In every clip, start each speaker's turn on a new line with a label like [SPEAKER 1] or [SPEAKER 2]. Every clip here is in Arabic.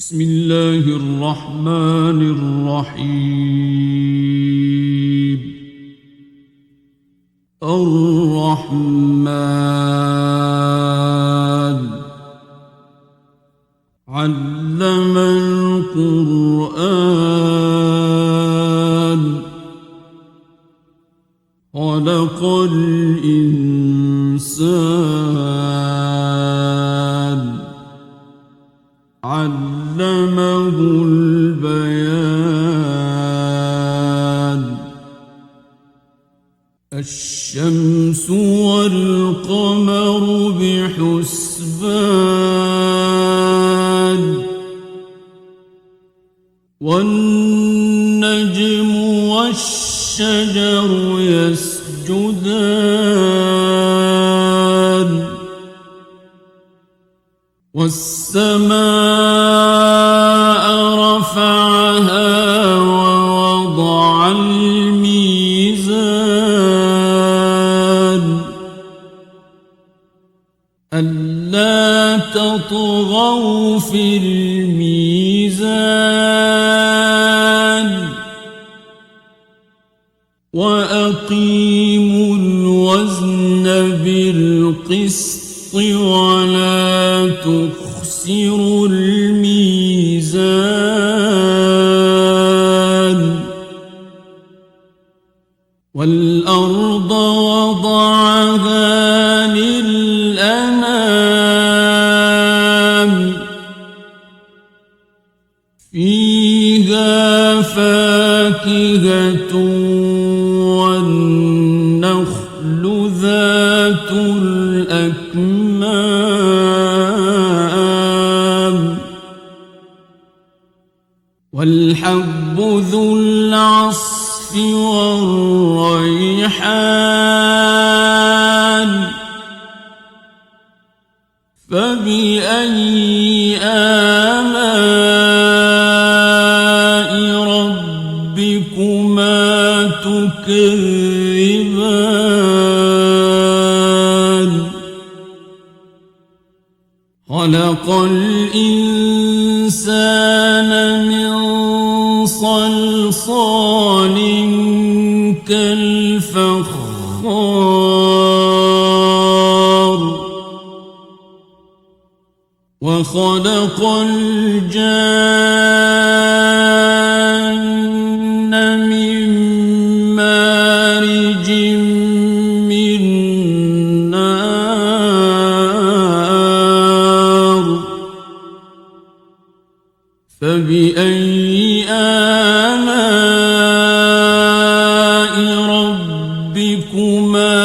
[SPEAKER 1] بسم الله الرحمن الرحيم. الرحمن علم القرآن خلق الإنسان علمه البيان. الشمس والقمر بحسبان والنجم والشجر يسجدان والسماء رفعها ووضع الميزان ألا تطغوا في الميزان وأقيموا الوزن بالقسط ولا تخسروا الميزان والأرض وضعها للأنام فيها فاكهة والنخل ذات الأكمام والحب ذو العصف والريحان فبأي آلاء ربكما تكذبان خلق الإنسان من صلصال كالفخار وخلق الجان من مارج من نار فبأي آلاء ربكما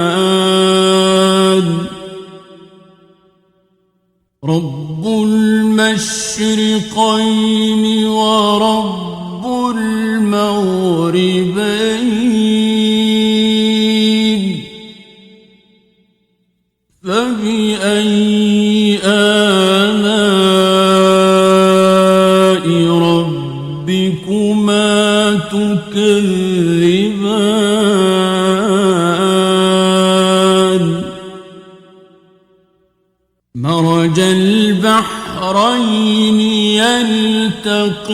[SPEAKER 1] تكذبان رب المشرقين ورب المغربين فبأي آلاء ربكما تكذبان مرج البحرين يلتقيان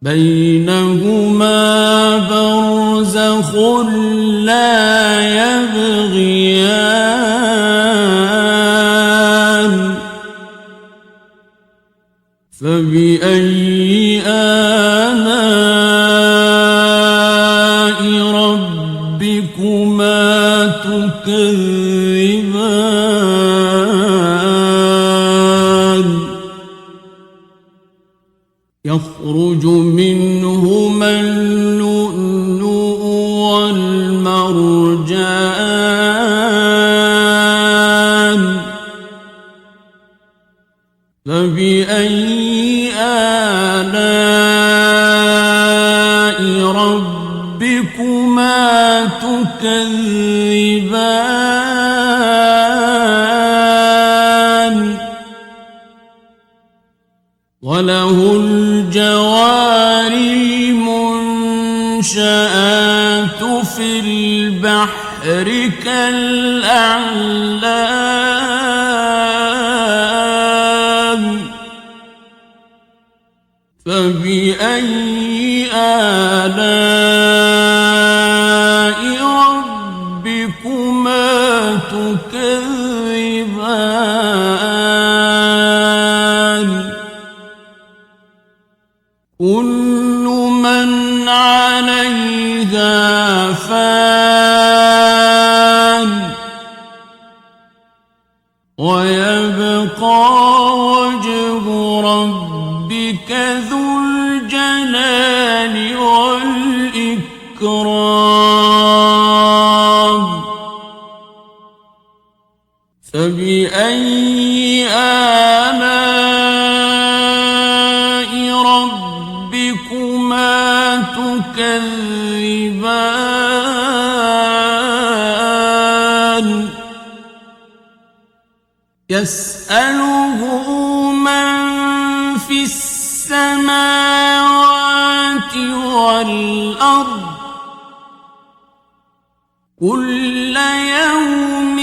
[SPEAKER 1] بينهما برزخ لا يبغيان فبأي آلاء ربكما تكذبان يخرج منهما اللؤلؤ والمرجان فبأي آلاء ربكما تكذبان وله الجوار المنشآت في في البحر كالأعلام فبأي آلاء ربكما تكذبان كل من عليها فان ويبقى وجه ربك ذو الجلال والإكرام فبأي آلاء ربكما تكذبان يسأله من في السماوات والأرض كل يوم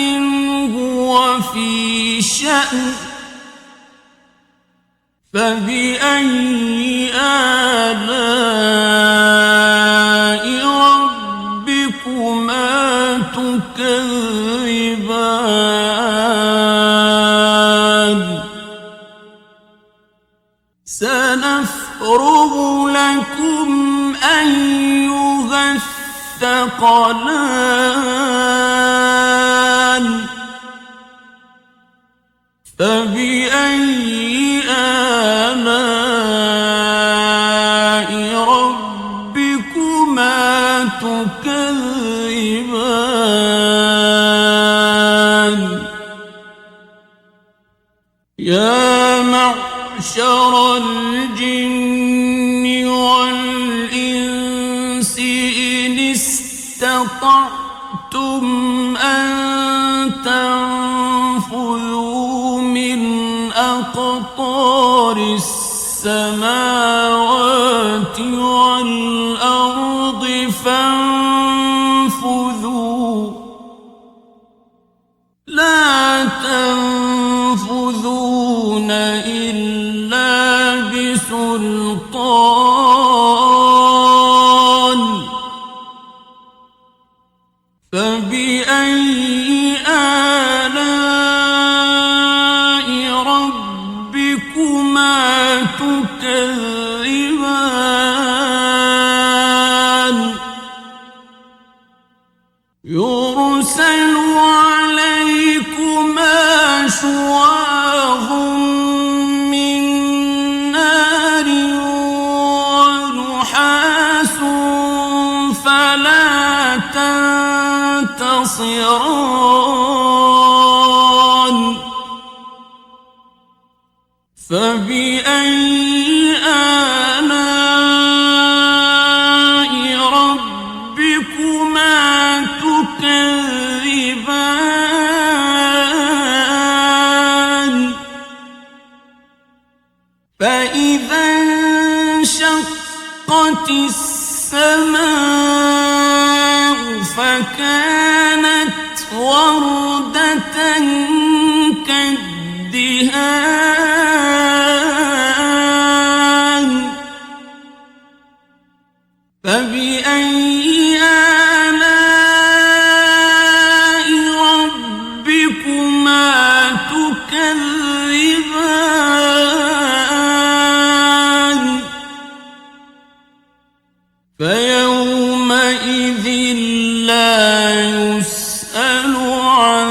[SPEAKER 1] هو في شأن فبأي آلاء ربكما تكذبان سنفرغ لكم أيها الثقلان فبأي آلاء ربكما تكذبان يا معشر الجن والإنس إن استطعتم أن تنفذوا من أقطار السماوات والأرض فانفذوا لا تنفذون إلا بسلطان فبأي آلاء ربكما تكذبان يرسل عليكما شواظ من نار ونحاس فلا تنتصران فبأي آلاء ربكما تكذبان فإذا انشقت السماء فكانت وردة كالدهان فبأي آلاء ربكما تكذبان فيومئذ لا يسأل عن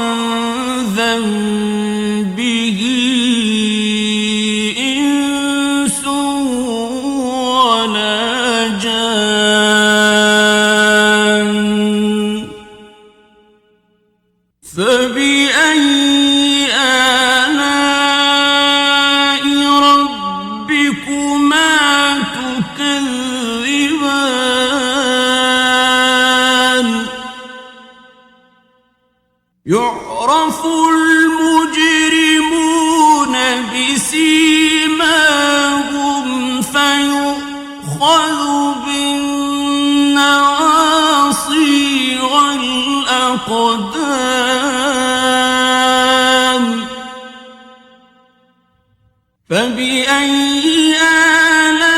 [SPEAKER 1] ذنبه إنس ولا جان فبأي آلاء ربكما تكذبان يعرف المجرمون بسيماهم فيؤخذ بالنواصي الأقدام فبأي آلاء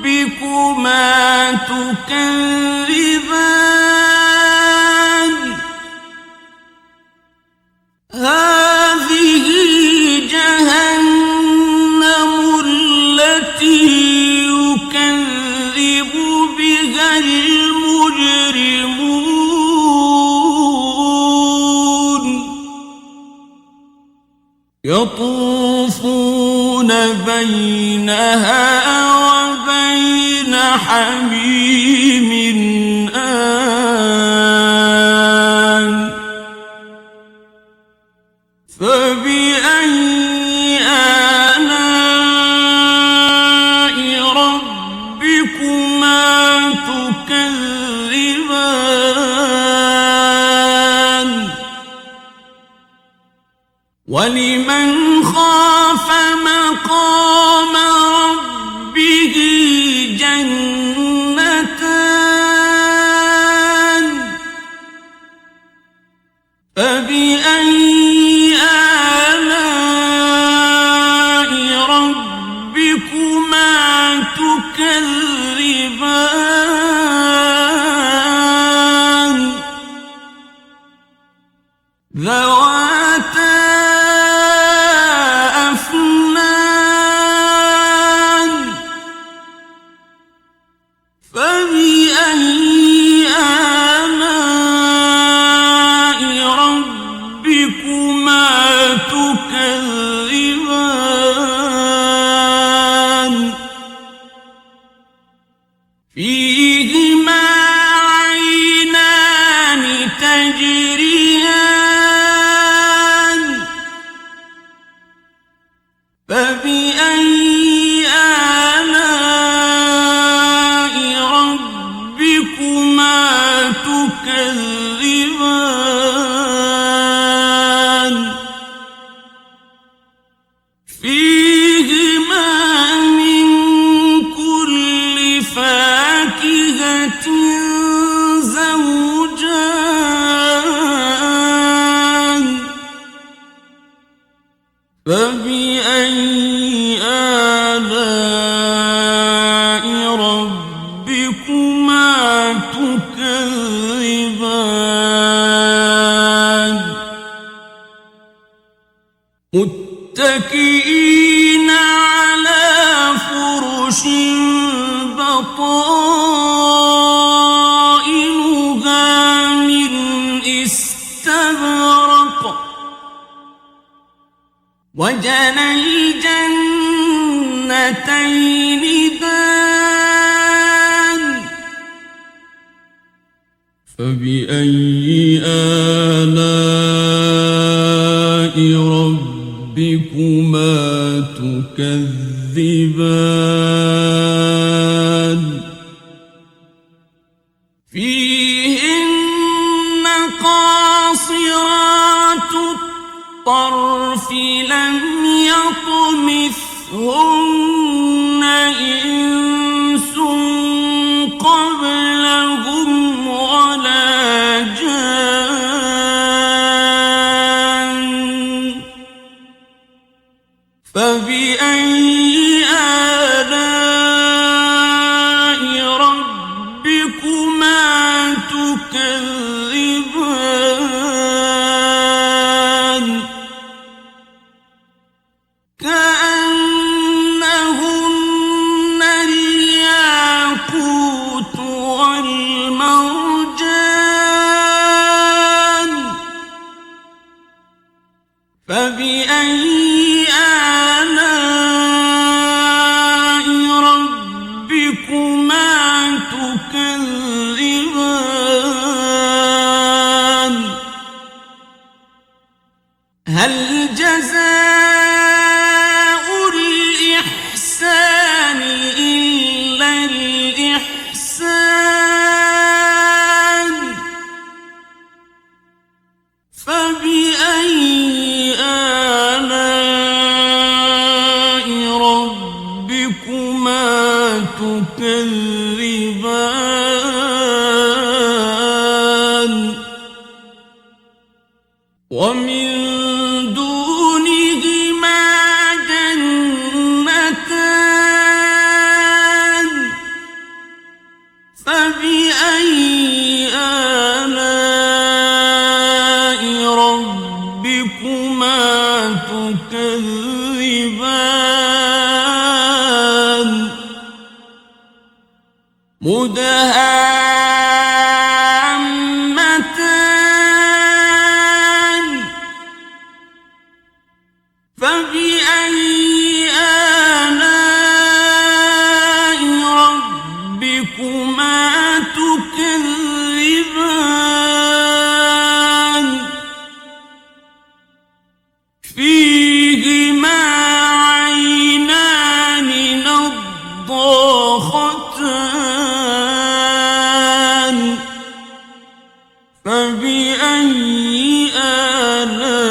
[SPEAKER 1] ربكما تكذبان هذه جهنم التي يكذب بها المجرمون يطوفون بينها وبين حميم آن فبأي آلاء ربكما تكذبان ولمن خاف مقام ربه جنتان فبأي آلاء ربكما تكذبان ذواتا أفنان فبأي آلاء ربكما تكذبان فيهما عينان تجريان فبأي آلاء ربكما تكذبان فيهما من كل فاكهة زوجان فبأي آلاء ربكما تكذبان متكئين على فرش بطائنها من استبرق وجنى الجنتين دان فبأي آلاء ربكما تكذبان فيهن قاصرات الطرف لم يطمثهن إنس قبلهم ولا جان فبأي آلاء ربكما تكذبان كأنهن الياقوت والمرجان فبأي آلاء ربكما تكذبان هل جزاء الإحسان إلا الإحسان فبأي آلاء ربكما تكذبان ومن دونهما جنتان فبأي آلاء ربكما تكذبان مدهامتان فبأي آلاء ربكما تكذبان فيهما عينان نضاختان فبأي آلاء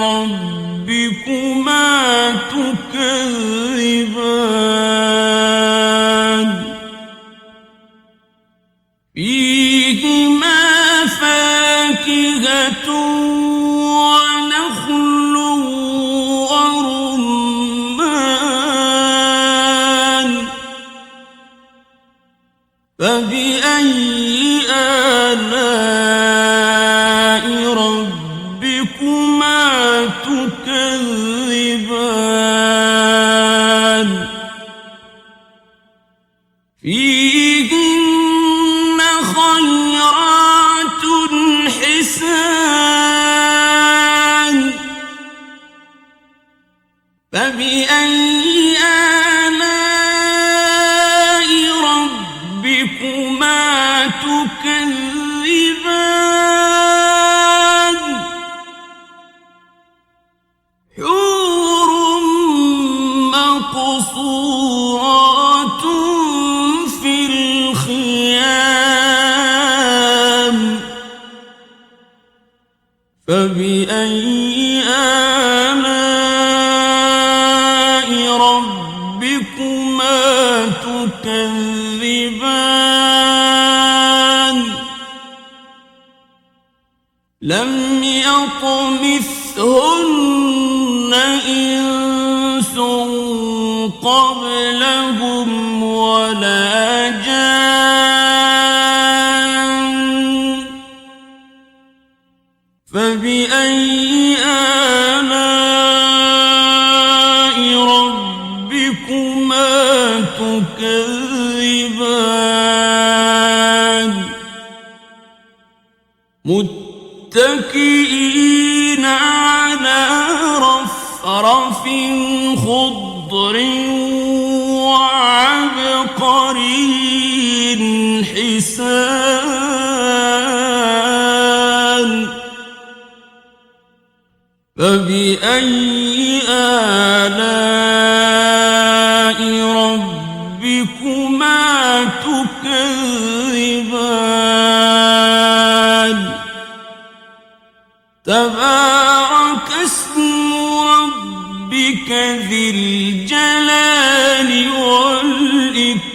[SPEAKER 1] ربكما تكذبان فيهما فاكهة ونخل ورمان فبأي آلاء ربكما تكذبان فيهن خيرات حسان فبأي آلاء ربكما تكذبان حور مقصورات في الخيام فبأي آلاء ربكما تكذبان لم يطمثهن إنس قبلهم ولا جان فبأي آلاء ربكما تكذبان متكئين على رفرف خضر وعبقري حسان فبأي آلاء ربكما تكذبان تبارك اسم ربك ذي الجلال والإكرام